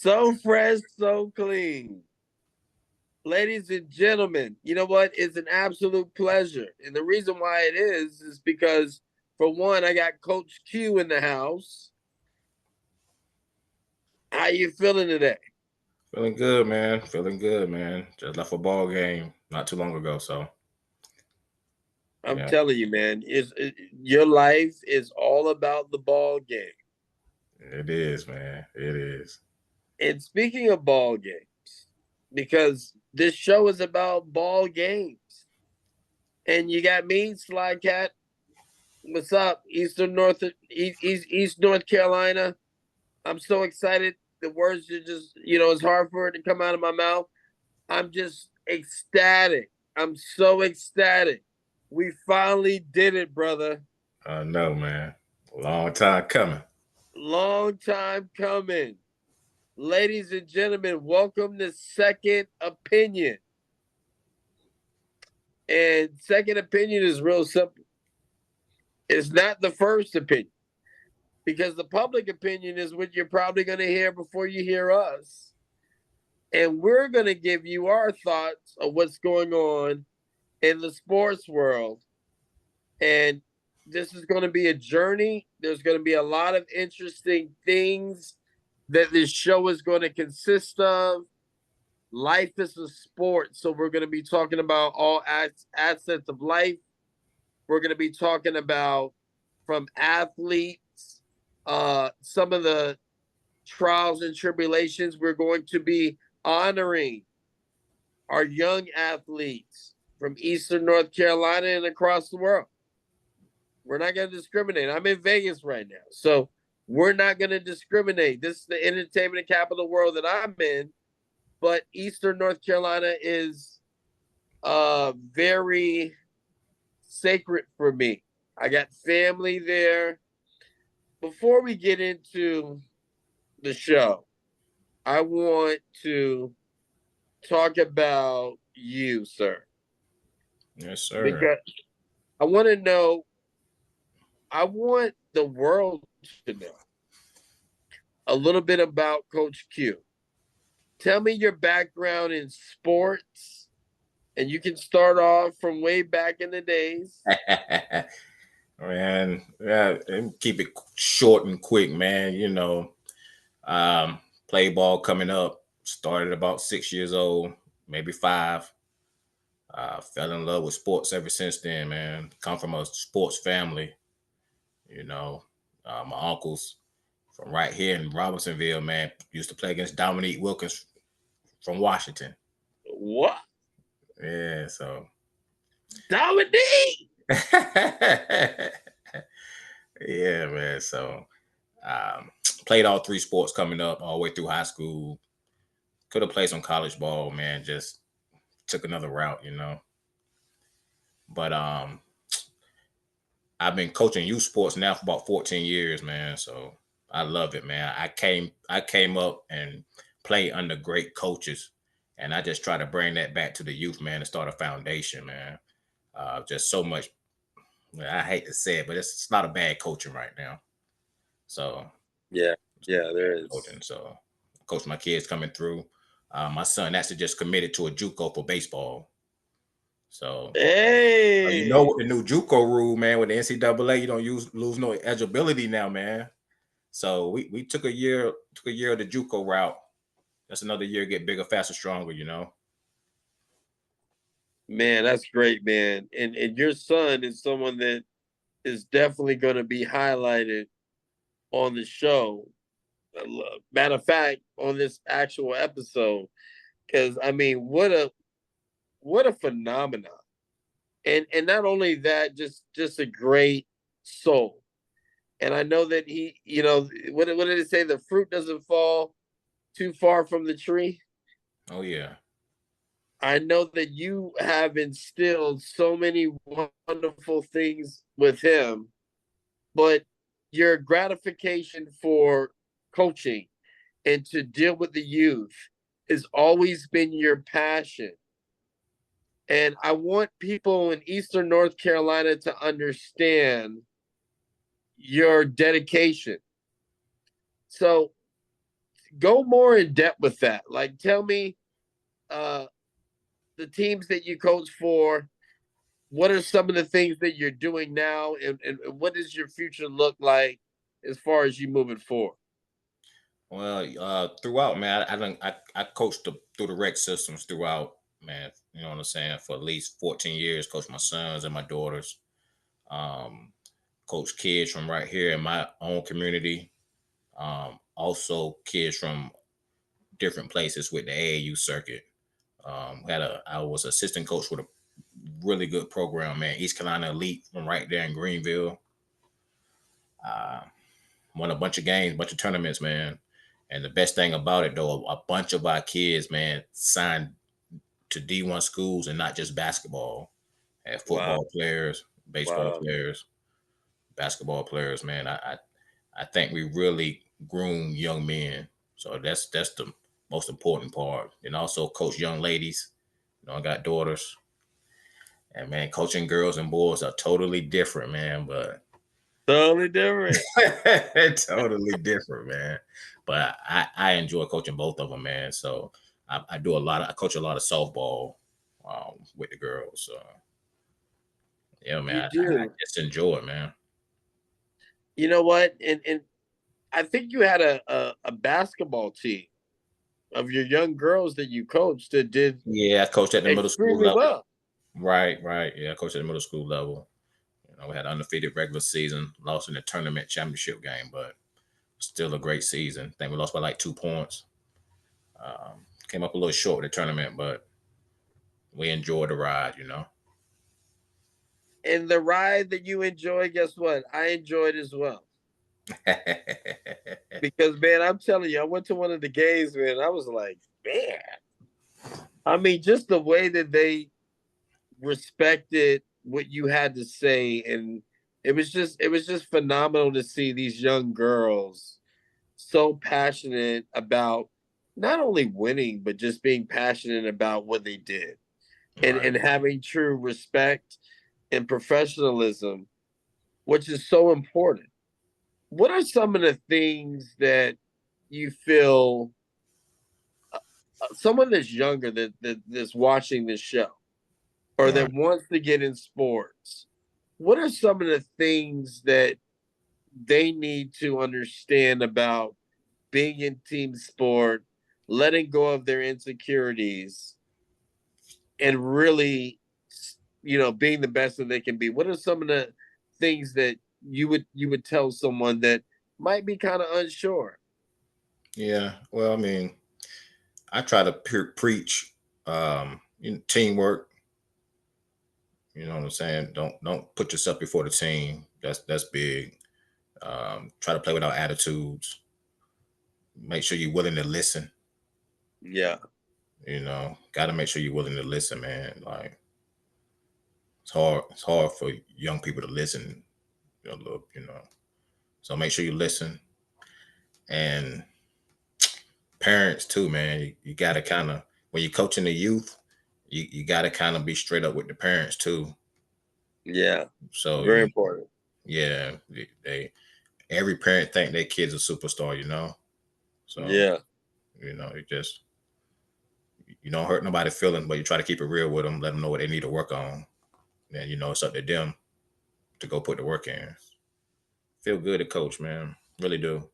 So fresh, so clean. Ladies and gentlemen, you know what? It's an absolute pleasure. And the reason why it is because, for one, I got Coach Q in the house. How you feeling today? Feeling good, man. Feeling good, man. Just left a ball game not too long ago, so I'm yeah, telling you, man, your life is all about the ball game. it is, man. It is. And speaking of ball games, because this show is about ball games, and you got me, Slykat. What's up, East North Carolina? I'm so excited. The words are just, it's hard for it to come out of my mouth. I'm just ecstatic. I'm so ecstatic. We finally did it, brother. I know, man. Long time coming. Long time coming. Ladies and gentlemen, welcome to Second Opinion. And Second Opinion is real simple. It's not the first opinion, because the public opinion is what you're probably going to hear before you hear us. And we're going to give you our thoughts of what's going on in the sports world. And this is going to be a journey. There's going to be a lot of interesting things that this show is going to consist of. Life is a sport. So we're going to be talking about all assets of life. We're going to be talking about, from athletes, some of the trials and tribulations. We're going to be honoring our young athletes from Eastern North Carolina and across the world. We're not going to discriminate. I'm in Vegas right now, so we're not going to discriminate. This is the entertainment capital of the world that I'm in, but Eastern North Carolina is very sacred for me. I got family there. Before we get into the show, I want to talk about you, sir, Yes, sir. because I want to know, I want the world to know a little bit about Coach Q. Tell me your background in sports, and you can start off from way back in the days. Man, yeah, and keep it short and quick, man. Um, play ball coming up. Started about 6 years old, maybe five. Fell in love with sports ever since then, man. Come from a sports family, you know. My uncles from right here in Robinsonville, man, used to play against Dominique Wilkins from Washington. What? Yeah, so Dominique? yeah, man. So um, played all three sports coming up all the way through high school. Could have played some college ball, man. Just took another route. But I've been coaching youth sports now for about 14 years, man. So I love it, man. I came up and played under great coaches, and I just try to bring that back to the youth, man, and start a foundation, man. Just so much. I hate to say it, but it's not a bad coaching right now. So Yeah, yeah, there coaching. is. So coach my kids coming through. My son actually just committed to a JUCO for baseball. So you know Hey, what the new JUCO rule, man, with the NCAA, you don't lose no eligibility now, man. So we took a year of the JUCO route. That's another year get bigger, faster, stronger. man, that's great, man. And your son is someone that is definitely going to be highlighted on the show. Matter of fact, on this actual episode, because I mean, what a phenomenon. And not only that, just a great soul. And I know that he, what did it say? The fruit doesn't fall too far from the tree. Oh yeah. I know that you have instilled so many wonderful things with him, but your gratification for coaching and to deal with the youth has always been your passion. And I want people in Eastern North Carolina to understand your dedication. So go more in depth with that. Like, tell me the teams that you coach for. What are some of the things that you're doing now, and what does your future look like as far as you moving forward? Well, throughout, man, I coached through the rec systems throughout, man. You know what I'm saying? For at least 14 years, coached my sons and my daughters. Um, coached kids from right here in my own community. Also kids from different places with the AAU circuit. I was assistant coach with a really good program, man. East Carolina Elite from right there in Greenville. Uh, Won a bunch of games, bunch of tournaments, man. And the best thing about it, though, a bunch of our kids, man, signed to D1 schools and not just basketball. Had Wow. football players, baseball Wow. players, basketball players, man. I think we really groom young men. So that's the most important part. And also coach young ladies. You know, I got daughters. And man, coaching girls and boys are totally different, man. But Totally different. totally different, man. But I enjoy coaching both of them, man. So I do I coach a lot of softball with the girls. So yeah, You man, I do. just enjoy it, man. You know what? And I think you had a basketball team of your young girls that you coached that did Yeah, I coached at the middle school extremely level. well. Right, right. Yeah, I coached at the middle school level. You know, we had undefeated regular season, lost in the tournament championship game, but still a great season. I think we lost by like 2 points. Came up a little short with the tournament, but we enjoyed the ride, you know. And the ride that you enjoy, guess what? I enjoyed as well. Because man, I'm telling you, I went to one of the games, man. I was like, man. I mean, just the way that they respected what you had to say, and it was just phenomenal to see these young girls so passionate about not only winning, but just being passionate about what they did, Right. and having true respect and professionalism, which is so important. What are some of the things that you feel someone that's younger that's watching this show or Right. that wants to get in sports? What are some of the things that they need to understand about being in team sport, letting go of their insecurities, and really, being the best that they can be? What are some of the things that you would tell someone that might be kind of unsure? Yeah. Well, I mean, I try to preach teamwork. You know what I'm saying? Don't put yourself before the team. That's big. Try to play without attitudes. Make sure you're willing to listen. Yeah, You know, got to make sure you're willing to listen, man. Like it's hard. It's hard for young people to listen. Look, you know. So make sure you listen, and parents too, man. You got to kind of when you're coaching the youth, you got to kind of be straight up with the parents too. yeah, So very important. yeah, they every parent think their kid's a superstar, you know. So Yeah, it just you don't hurt nobody's feelings, but you try to keep it real with them, let them know what they need to work on. Then it's up to them to go put the work in. Feel good to coach, man, really do.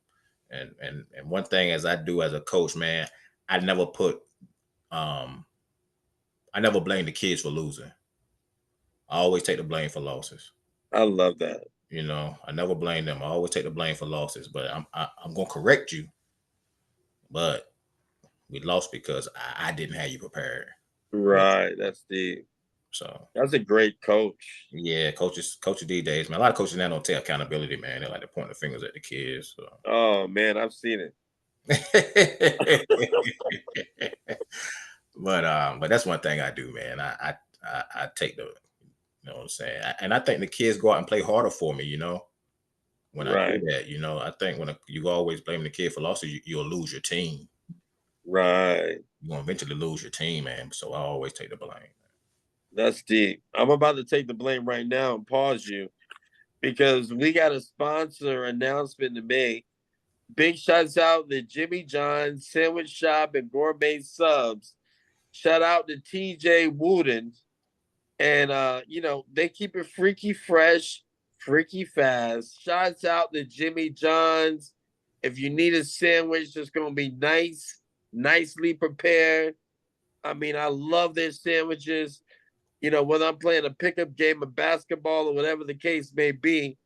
And one thing as I do as a coach, man, I never put um I never blame the kids for losing. I always take the blame for losses. I love that. I never blame them. I always take the blame for losses, but I'm gonna correct you. But we lost because I didn't have you prepared. Yeah. Right, that's the So that's a great coach. yeah, coaches these days, man. A lot of coaches now don't take accountability, man. They like to point the fingers at the kids. So. Oh man, I've seen it. but that's one thing I do, man. I take the you know what I'm saying, and I think the kids go out and play harder for me. When I do Right, that, I think when you always blame the kid for losses, you'll lose your team. right. You're gonna eventually lose your team, man. So I always take the blame. That's deep. I'm about to take the blame right now and pause you because we got a sponsor announcement to make. Big shouts out to Jimmy John's Sandwich Shop and Gourmet Subs. Shout out to TJ Wooden. And they keep it freaky fresh, freaky fast. Shouts out to Jimmy John's. If you need a sandwich that's gonna be nice, nicely prepared. I mean, I love their sandwiches. Whether I'm playing a pickup game of basketball or whatever the case may be,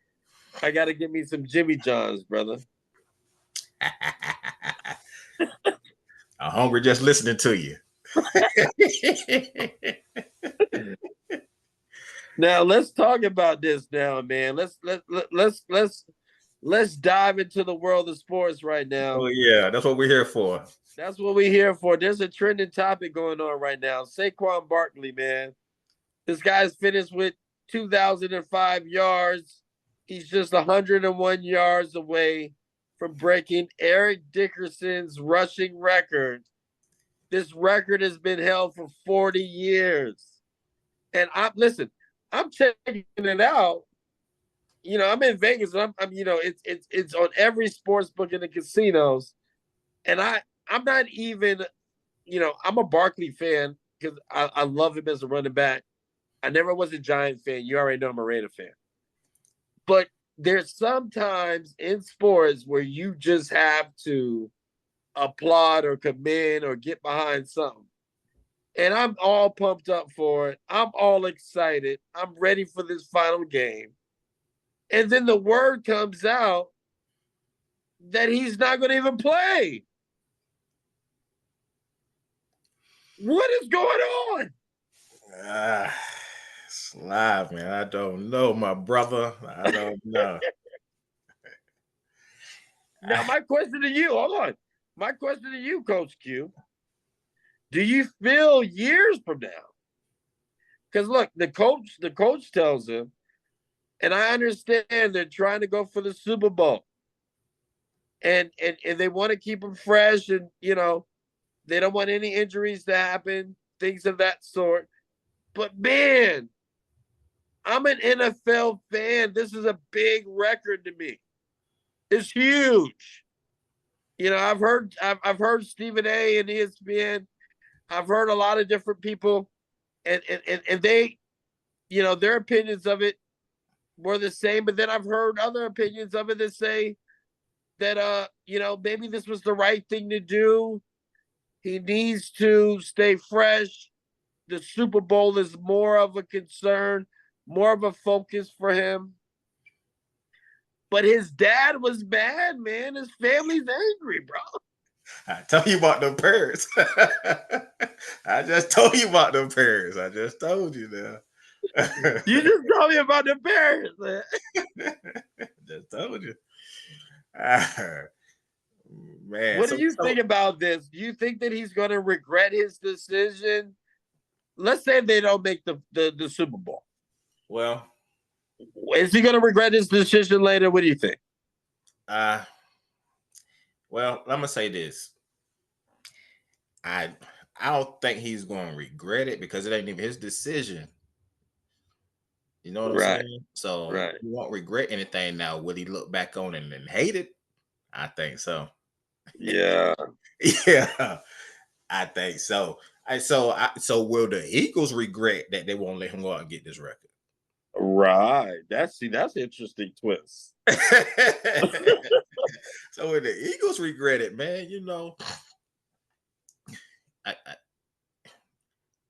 I gotta give me some Jimmy John's, brother. I'm hungry just listening to you. Now let's talk about this now, man. Let's dive into the world of sports right now. Oh yeah, that's what we're here for. That's what we're here for. There's a trending topic going on right now. Saquon Barkley, man. This guy's finished with 2,005 yards. He's just 101 yards away from breaking Eric Dickerson's rushing record. This record has been held for 40 years. And I'm checking it out. I'm in Vegas and it's on every sports book in the casinos. And I'm not even, I'm a Barkley fan because I love him as a running back. I never was a Giant fan. You already know I'm a Raider fan. But there's sometimes in sports where you just have to applaud or commend or get behind something. And I'm all pumped up for it. I'm all excited. I'm ready for this final game. And then the word comes out that he's not going to even play. What is going on? It's live, man. I don't know, my brother. I don't know. Now, my question to you, hold on. My question to you, Coach Q. Do you feel years from now? Because look, the coach tells him, and I understand they're trying to go for the Super Bowl. And they want to keep him fresh, and they don't want any injuries to happen, things of that sort. But man, I'm an NFL fan. This is a big record to me. It's huge. I've heard Stephen A. and ESPN. I've heard a lot of different people, and they, their opinions of it were the same. But then I've heard other opinions of it that say that maybe this was the right thing to do. He needs to stay fresh. The Super Bowl is more of a concern, more of a focus for him. But his dad was bad, man. His family's angry, bro. I tell you about the parents. I just told you about the parents. I just told you now. You just told me about the parents, man. Just told you. Man. What do you think about this? Do you think that he's going to regret his decision? Let's say they don't make the Super Bowl. Well, is he going to regret his decision later? What do you think? Well, I'm gonna say this. I don't think he's going to regret it because it ain't even his decision. You know what I'm saying? So he won't regret anything now. Will he look back on it and hate it? I think so. Yeah. Yeah. I think so. So will the Eagles regret that they won't let him go out and get this record? Right. That's an interesting twist. So will the Eagles regret it, man?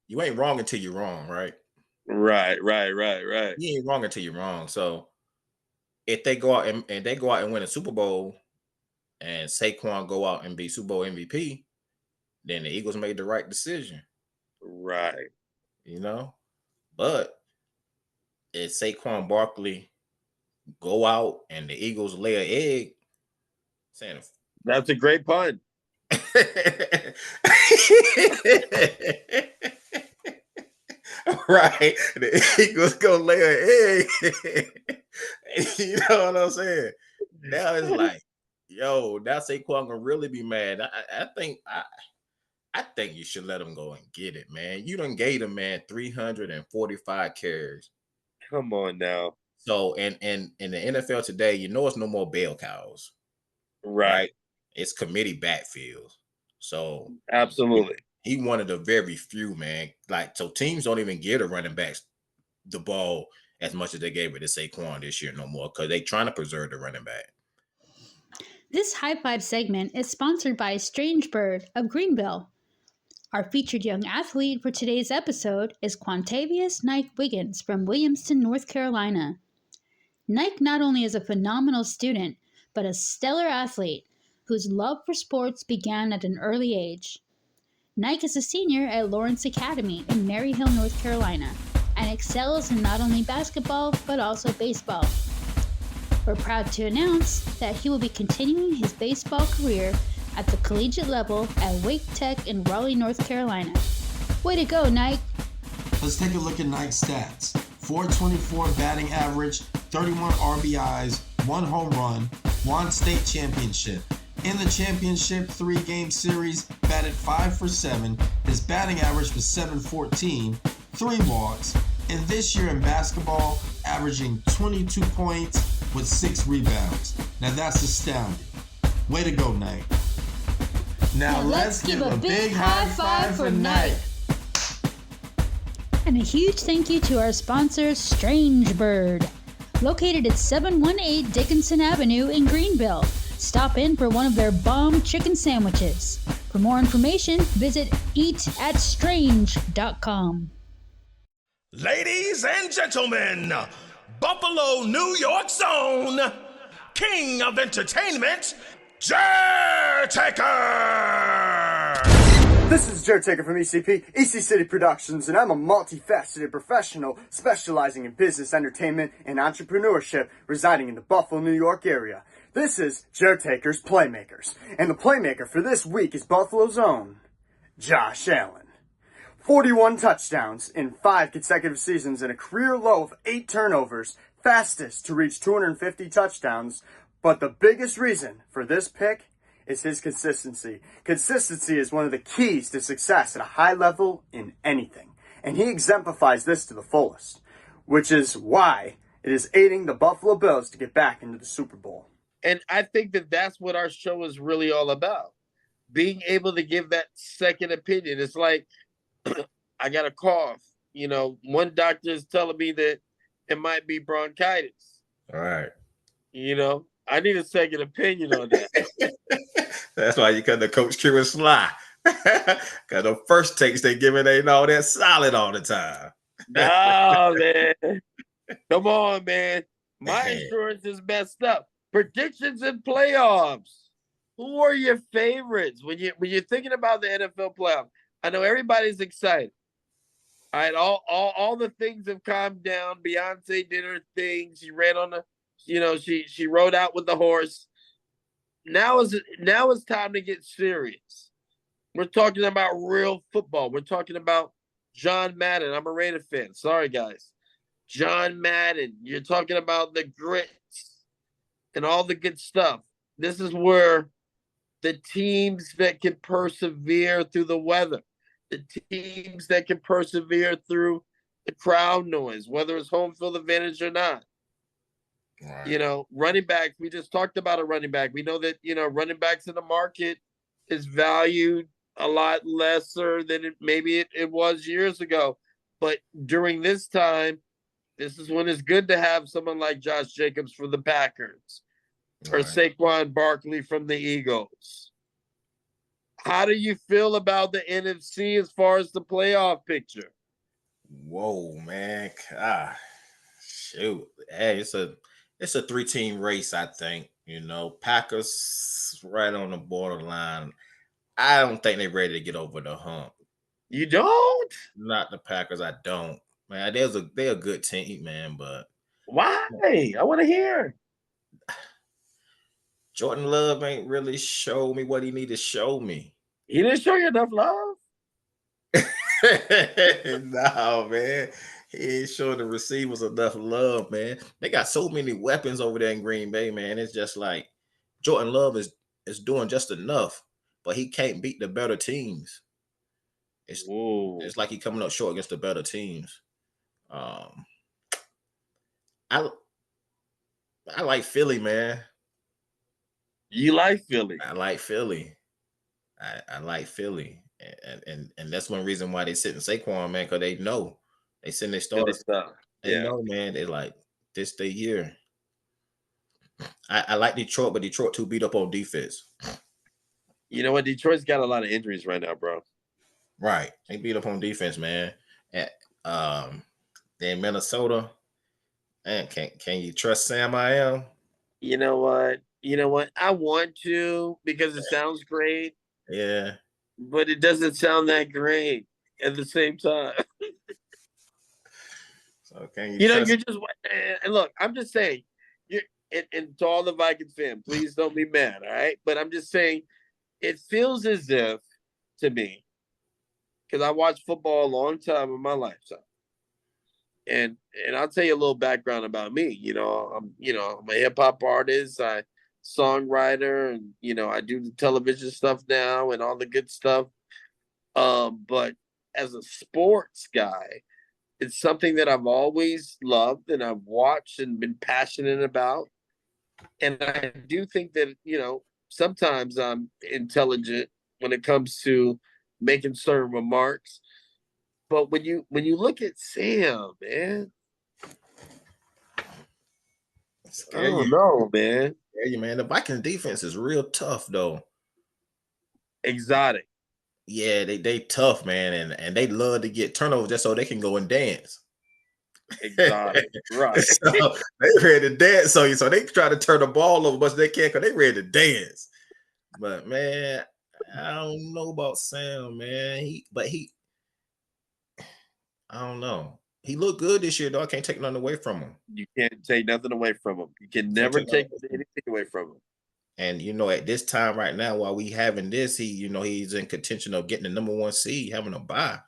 You ain't wrong until you're wrong, right? Right. You ain't wrong until you're wrong. So if they go out and they go out and win a Super Bowl, and Saquon go out and be Super Bowl MVP, then the Eagles made the right decision. Right. But if Saquon Barkley go out and the Eagles lay an egg, saying that's a great pun. Right. The Eagles gonna lay an egg. You know what I'm saying? Now it's like, yo, now Saquon gonna really be mad. I think you should let him go and get it, man. You done gave him, man, 345 carries. Come on now. So, and in the NFL today, it's no more bell cows. right? It's committee backfields. So Absolutely. he one of the very few, man. Like, so teams don't even give the running backs the ball as much as they gave it to Saquon this year no more, because they trying to preserve the running back. This High Five segment is sponsored by Strange Bird of Greenville. Our featured young athlete for today's episode is Quantavious Nike Wiggins from Williamston, North Carolina. Nike not only is a phenomenal student, but a stellar athlete whose love for sports began at an early age. Nike is a senior at Lawrence Academy in Maryhill, North Carolina, and excels in not only basketball, but also baseball. We're proud to announce that he will be continuing his baseball career at the collegiate level at Wake Tech in Raleigh, North Carolina. Way to go, Nike! Let's take a look at Nike's stats. 424 batting average, 31 RBIs, 1 home run, won state championship. In the championship 3-game series, batted 5 for 7. His batting average was 714, 3 walks. And this year in basketball, averaging 22 points with 6 rebounds. Now that's astounding. Way to go, Nike. Now let's give a big high five for Nike. And a huge thank you to our sponsor, Strange Bird. Located at 718 Dickinson Avenue in Greenville. Stop in for one of their bomb chicken sandwiches. For more information, visit eatatstrange.com. Ladies and gentlemen, Buffalo, New York's own king of entertainment, Jaretaker! This is Jaretaker from ECP, EC City Productions, and I'm a multifaceted professional specializing in business, entertainment, and entrepreneurship residing in the Buffalo, New York area. This is Jaretaker's Playmakers, and the playmaker for this week is Buffalo's own Josh Allen. 41 touchdowns in 5 consecutive seasons and a career low of 8 turnovers, fastest to reach 250 touchdowns. But the biggest reason for this pick is his consistency. Consistency is one of the keys to success at a high level in anything. And he exemplifies this to the fullest, which is why it is aiding the Buffalo Bills to get back into the Super Bowl. And I think that that's what our show is really all about. Being able to give that second opinion. It's like, I got a cough. You know, one doctor is telling me that it might be bronchitis. All right. You know, I need a second opinion on that. That's why you cut the Coach Q and Sly. Because the first takes they giving ain't all that solid all the time. No, man. Come on, man. My insurance is messed up. Predictions and playoffs. Who are your favorites when you're thinking about the NFL playoffs? I know everybody's excited. All right, all the things have calmed down. Beyonce did her thing. She ran on the, she rode out with the horse. Now it's time to get serious. We're talking about real football. We're talking about John Madden. I'm a Raider fan. Sorry, guys. John Madden. You're talking about the grits and all the good stuff. This is where the teams that can persevere through the weather, the teams that can persevere through the crowd noise, whether it's home field advantage or not. Right. Running backs, we just talked about a running back. We know that, running backs in the market is valued a lot lesser than it was years ago. But during this time, this is when it's good to have someone like Josh Jacobs for the Packers or Saquon Barkley from the Eagles. How do you feel about the NFC as far as the playoff picture? Whoa, man. Shoot. Hey, it's a 3-team race, I think. Packers right on the borderline. I don't think they're ready to get over the hump. You don't? Not the Packers, I don't. Man, they're a good team, man, but why? I want to hear. Jordan Love ain't really showed me what he need to show me. He didn't show you enough love? No, man. He ain't showing the receivers enough love, man. They got so many weapons over there in Green Bay, man. It's just like Jordan Love is doing just enough, but he can't beat the better teams. It's like he coming up short against the better teams. I like Philly, man. You like Philly. I like Philly. I like Philly. And that's one reason why they sit in Saquon, man, because they know. They send their Philly starters. stuff. They Yeah. know, man. They like this the year. I like Detroit, but Detroit too beat up on defense. You know what? Detroit's got a lot of injuries right now, bro. Right. They beat up on defense, man. At then Minnesota. Man, can you trust Sam I am? You know what? You know what? I want to because it sounds great, Yeah. but it doesn't sound that great at the same time. So can you You know, trust? you're just and look. I'm just saying, you and to all the Vikings fans, please don't be mad, all right? But I'm just saying, it feels as if to me, because I watched football a long time in my lifetime, and I'll tell you a little background about me. I'm a hip hop artist, I songwriter, and I do the television stuff now and all the good stuff. But as a sports guy, it's something that I've always loved and I've watched and been passionate about. And I do think that, sometimes I'm intelligent when it comes to making certain remarks. But when you look at Sam, man, I Scare don't you. know, man. Scare you, man. The Vikings defense is real tough though. Exotic. Yeah, they tough, man, and they love to get turnovers just so they can go and dance. Exotic. Right. So they ready to dance. So they try to turn the ball over much as they can because they ready to dance. But man, I don't know about Sam, man. I don't know. He looked good this year, though. I can't take nothing away from him. You can't take nothing away from him. You can Can't never take nothing take away from him. anything away from him. And at this time right now, while we having this, he's in contention of getting the number 1 seed, having a bye.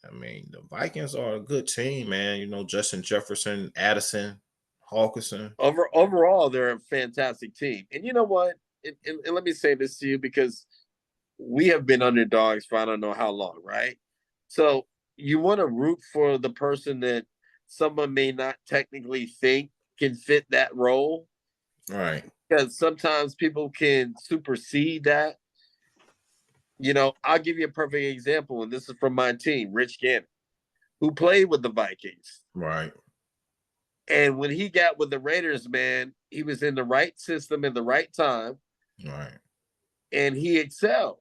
I mean, the Vikings are a good team, man. Justin Jefferson, Addison, Hawkinson. Overall, they're a fantastic team. And you know what? And let me say this to you because we have been underdogs for I don't know how long, right? So you want to root for the person that someone may not technically think can fit that role Right. because sometimes people can supersede that. I'll give you a perfect example, and this is from my team, Rich Gannon, who played with the Vikings. Right. And when he got with the Raiders, man, he was in the right system at the right time, Right. and he excelled.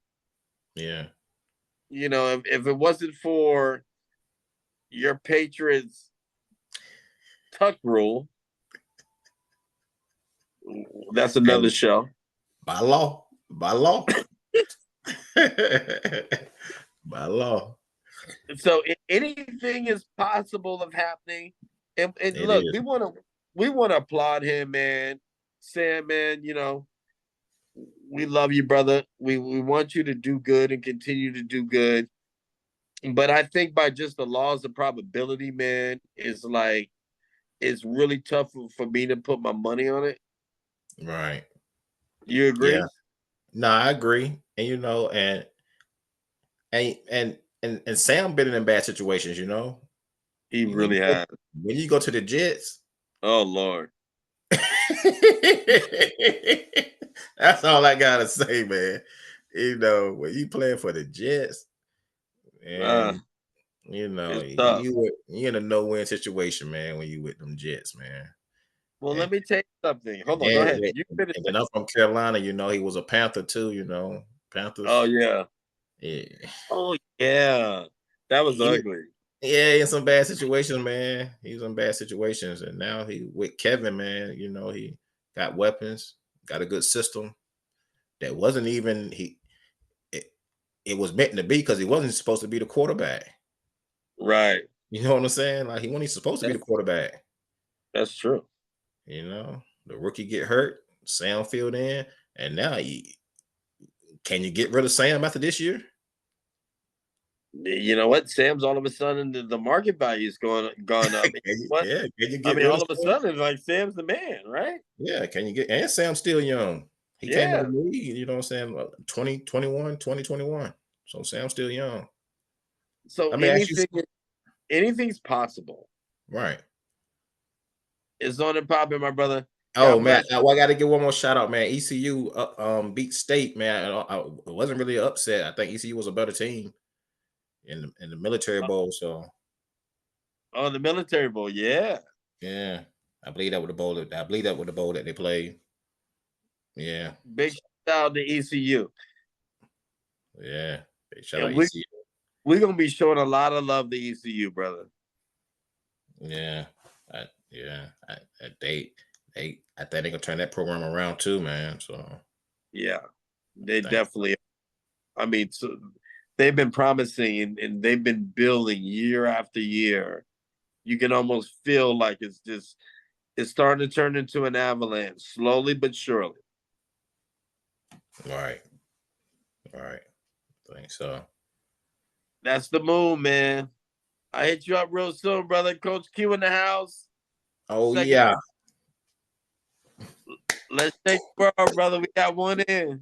Yeah. If it wasn't for your Patriots tuck rule, that's another show. By law. By law. By law. So anything is possible of happening. And It look, is. we want to applaud him, man. Sam, man, we love you, brother. We want you to do good and continue to do good. But I think by just the laws of probability, man, it's really tough for me to put my money on it. Right. You agree? Yeah. No, I agree. And and Sam been in bad situations, He really has. When you go to the Jets. Oh Lord. That's all I gotta say, man. When you playing for the Jets, and it's tough. you in a no-win situation, man, when you with them Jets, man. Well, let me tell you something. Hold on, go And, ahead. You finish. and I'm from Carolina, he was a Panther too, Panthers. Oh yeah. Yeah. Oh yeah. That was ugly. Yeah, in some bad situations, man. He was in bad situations, and now he with Kevin, man. He got weapons, got a good system. That wasn't even it was meant to be because he wasn't supposed to be the quarterback. Right. You know what I'm saying? Like he wasn't supposed to be the quarterback. That's true. The rookie get hurt, Sam filled in, and now can you get rid of Sam after this year? You know what? Sam's all of a sudden the market value is gone up. Can you get rid all of of a Sam? sudden, it's like Sam's the man, right? Yeah, can you get and Sam's still young. He came in the league, you know what I'm saying, 2021. So Sam's still young. So anything's possible. Right. It's on and popping, my brother. Oh God man, bless you. I got to give one more shout out, man. ECU beat State, man. It wasn't really an upset. I think ECU was a better team in the military bowl. So Oh, the military bowl, yeah. yeah, I believe that with the bowl. I believe that with the bowl that they played. Yeah, Big shout out to ECU. yeah. Shout out And ECU. we're gonna be showing a lot of love to ECU, brother. Yeah, they I think they gonna turn that program around too, man. So Yeah, they thank definitely. I mean, so they've been promising and they've been building year after year. You can almost feel like it's starting to turn into an avalanche, slowly but surely. right, right. I think so. That's the moon, man. I hit you up real soon, brother. Coach Q in the house. Oh Second, yeah, let's take the world, brother. We got one in.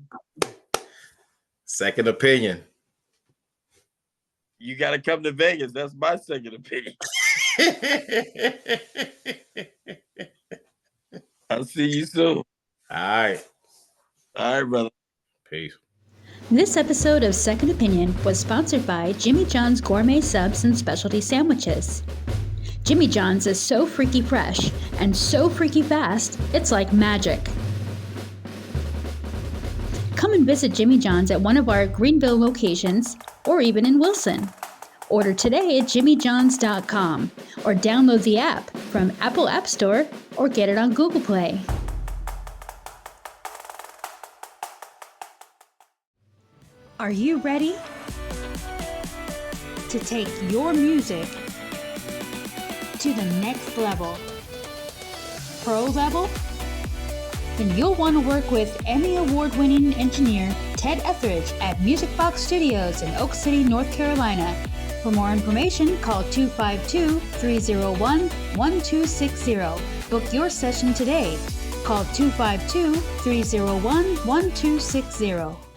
second opinion. You got to come to Vegas. That's my second opinion. I'll see you soon. All right. All right, brother. Peace. This episode of Second Opinion was sponsored by Jimmy John's Gourmet Subs and Specialty Sandwiches. Jimmy John's is so freaky fresh and so freaky fast, it's like magic. Come and visit Jimmy John's at one of our Greenville locations or even in Wilson. Order today at jimmyjohns.com or download the app from Apple App Store or get it on Google Play. Are you ready to take your music to the next level? Pro level? Then you'll want to work with Emmy Award-winning engineer Ted Etheridge at Music Box Studios in Oak City, North Carolina. For more information, call 252-301-1260. Book your session today. Call 252-301-1260.